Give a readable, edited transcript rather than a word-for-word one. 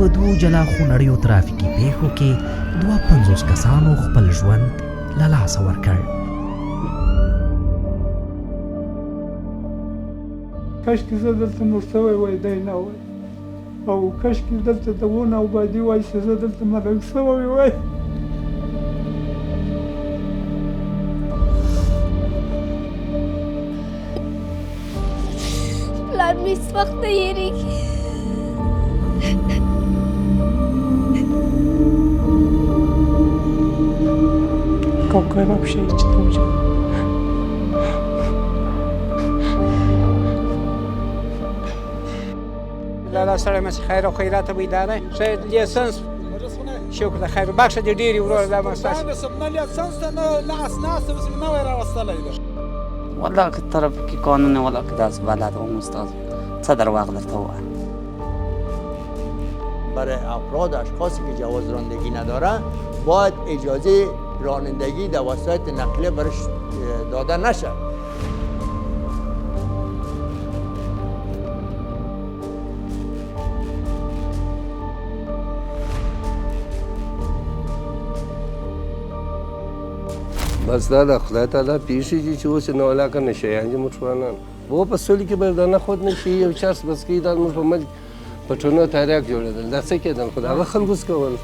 په 2 جلا خونړیو ترافیکي پیښو کې 52 کسانو خپل ژوند له لاسه ورکړ. کاشکې زه دلته مړ شوی وای دی نه وای، او کاشکې دلته د ونه او بادي وای چې زه دلته ملک شوی وای. پلار مې هېڅ وخت نه هېرېږي. کوکبه پښې چې توجه لالا سره مې خیر او خیرات بیداره شاید لیسنس شکر خیر بخش دې ډېری ورور دا مساس نه لیسنس نه لا اسناس بس نه وای راوستلای والله که ترافیکی قانون ولا که دست بلد هم استاد څه در واقع درته ووایم. برای افراد اشخاصی که جواز رانندگی ندارن باید اجازه رانندگی در وسایط نقلیه برش داده نشه. بس دا د خدای تعالی پیښې دي چې اوس نو علاقه نشیان دي موټروانان و په سولې کې به نه خود نشي یو چرس بس کې دا موږ په ملک په ټونو تاریخ جوړېدل دا څه کېدل خو دا هغه خلکو څه کول